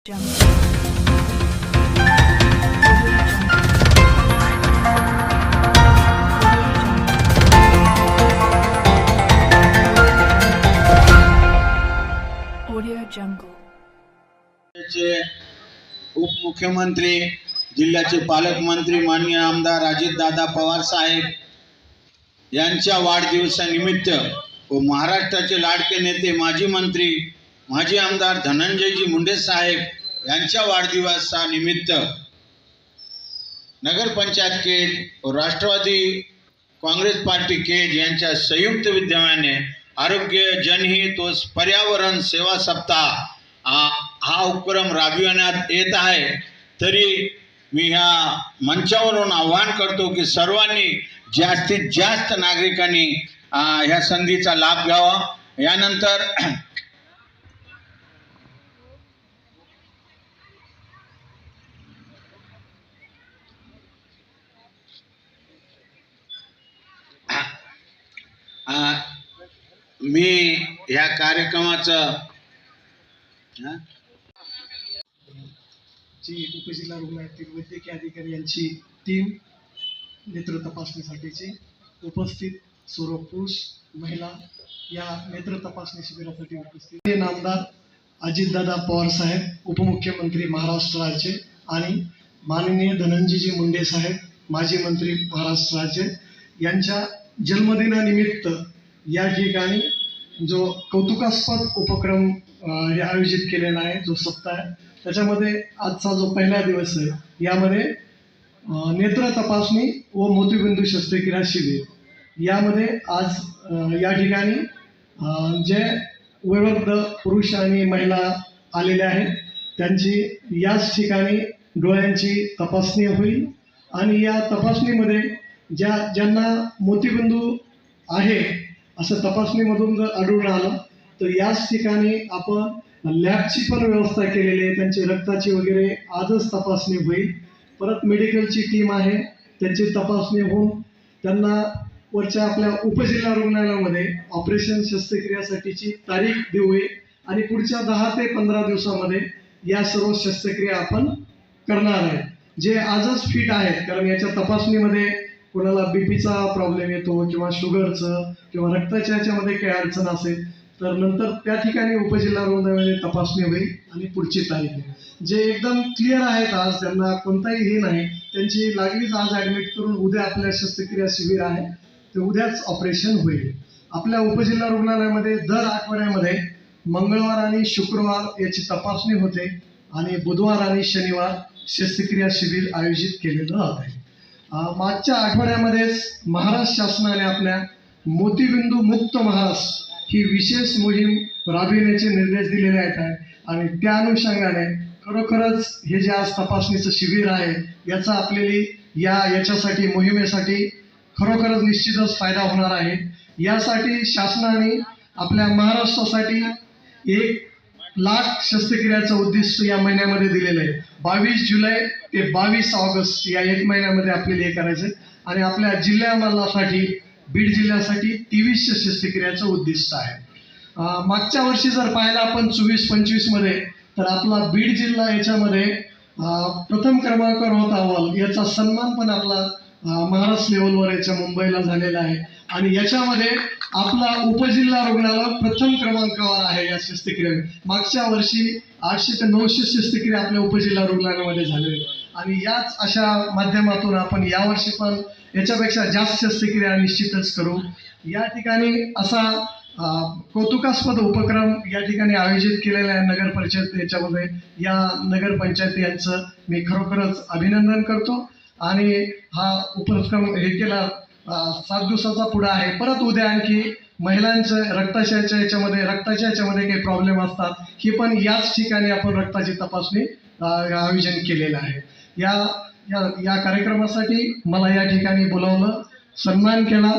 उपमुख्यमंत्री जिल्ह्याचे पालकमंत्री माननीय आमदार अजितदादा पवार साहेब यांच्या वाढदिवसानिमित्त व महाराष्ट्राचे लाडके नेते माजी मंत्री माजी आमदार धनंजयजी मुंडे साहेब यांच्या वाढदिवसानिमित्त नगरपंचायत केज व राष्ट्रवादी काँग्रेस पार्टी केज यांच्या संयुक्त विद्यमाने आरोग्य जनहित व पर्यावरण सेवा सप्ताह हा उपक्रम राबविण्यात येत आहे। तरी मी ह्या मंचावरून आवाहन करतो की सर्वांनी जास्तीत जास्त नागरिकांनी ह्या संधीचा लाभ घ्यावा। यानंतर मी ह्या कार्यक्रमाचं उपजिल्हा रुग्णालयातील वैद्यकीय अधिकारी यांची टीम नेत्र तपासणीसाठीची उपस्थित सर्व पुरुष महिला या नेत्र तपासणी शिबिरासाठी उपस्थित नामदार अजितदादा पवार साहेब उपमुख्यमंत्री महाराष्ट्र राज्य आणि माननीय धनंजयजी मुंडे साहेब माजी मंत्री महाराष्ट्र राज्य यांच्या जन्मदिनानिमित्त या ठिकाणी जो कौतुकास्पद उपक्रम आयोजित केलेला आहे, जो सप्ताह आहे, त्याच्यामध्ये आजचा जो पहिला दिवस आहे यामध्ये नेत्र तपासणी व मोतीबिंदू शस्त्रक्रिया शिबिर यामध्ये आज या ठिकाणी जे वयोवृद्ध पुरुष आणि महिला आलेले आहेत त्यांची याच ठिकाणी डोळ्यांची तपासणी होईल आणि या तपासणीमध्ये ज्यांना मोतीबिंदू आहे असं तपासणीमधून जर आढळून आलं तर याच ठिकाणी आपण लॅबची पण व्यवस्था केलेली आहे। त्यांची रक्ताची वगैरे आजच तपासणी होईल। परत मेडिकलची टीम आहे, त्यांची तपासणी होऊन त्यांना वरच्या आपल्या उपजिल्हा रुग्णालयामध्ये ऑपरेशन शस्त्रक्रियासाठीची तारीख देऊ आणि पुढच्या 10 ते 15 दिवसामध्ये या सर्व शस्त्रक्रिया आपण करणार आहे। जे आजच फिट आहेत, कारण याच्या तपासणीमध्ये कोणाला बीपीचा प्रॉब्लेम येतो किंवा शुगरचं किंवा रक्ताच्या याच्यामध्ये काही अडचण असेल तर नंतर त्या ठिकाणी उपजिल्हा रुग्णालयामध्ये तपासणी होईल आणि पुढची तारीख आहे। जे एकदम क्लिअर आहेत आज त्यांना कोणताही हे नाही, त्यांची लागलीच आज ॲडमिट करून उद्या आपल्या शस्त्रक्रिया शिबिर आहे ते उद्याच ऑपरेशन होईल। आपल्या उपजिल्हा रुग्णालयामध्ये दर आठवड्यामध्ये मंगळवार आणि शुक्रवार याची तपासणी होते आणि बुधवार आणि शनिवार शस्त्रक्रिया शिबिर आयोजित केलेलं जात आहे। मागच्या आठवड्यामध्येच महाराष्ट्र शासनाने आपल्या मोतीबिंदू मुक्त महाराष्ट्र ही विशेष मोहीम राबविण्याचे निर्देश दिलेले आहेत आणि त्या अनुषंगाने खरोखरच हे जे आज तपासणीचं शिबिर आहे याचा आपल्याला याच्यासाठी मोहिमेसाठी खरोखरच निश्चितच फायदा होणार आहे। यासाठी शासनाने आपल्या महाराष्ट्रासाठी 1,00,000 शस्त्रक्रियाचं उद्दिष्ट या महिन्यामध्ये दिलेलं आहे। 22 जुलै ते 22 ऑगस्ट या 1 महिन्यामध्ये आपल्याला हे करायचं आणि आपल्या जिल्ह्यासाठी बीड जिल्ह्यासाठी 2300 शस्त्रक्रियाचं उद्दिष्ट आहे। मागच्या वर्षी जर पाहिलं आपण 24-25 मध्ये तर आपला बीड जिल्हा याच्यामध्ये प्रथम क्रमांकावर होता। याचा सन्मान पण आपला महाराष्ट्र लेवलवर याच्या मुंबईला झालेला आहे आणि याच्यामध्ये आपला उपजिल्हा रुग्णालय प्रथम क्रमांकावर आहे या शस्त्रक्रियेमध्ये। मागच्या वर्षी 800 ते 900 शस्त्रक्रिया आपल्या उपजिल्हा रुग्णालयामध्ये झालेल्या आणि याच अशा माध्यमातून आपण यावर्षी पण याच्यापेक्षा जास्त शस्त्रक्रिया निश्चितच करू। या ठिकाणी असा कौतुकास्पद उपक्रम या ठिकाणी आयोजित केलेला आहे नगर परिषद याच्यामध्ये। या नगरपंचायत यांचं मी खरोखरच अभिनंदन करतो आणि हा उपक्रम हे केला 7 दिवसाचा पुढा आहे। परत उद्या आणखी महिलांचं रक्ताच्या याच्यामध्ये काही प्रॉब्लेम असतात, ही पण याच ठिकाणी आपण रक्ताची तपासणी आयोजन केलेलं आहे। या कार्यक्रमासाठी मला या ठिकाणी बोलावलं, सन्मान केला।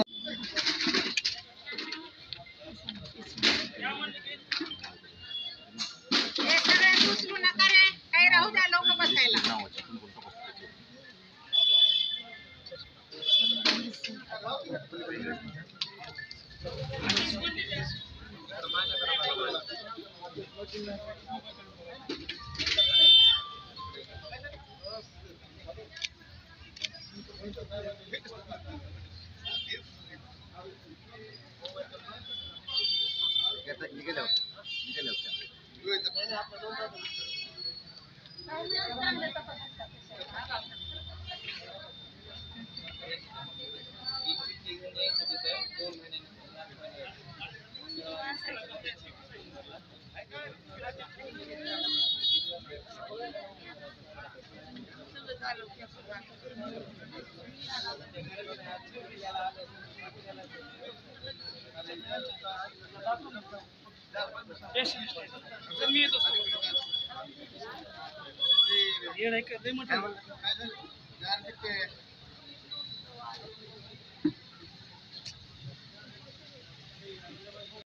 येड आहे का? लय मोठं.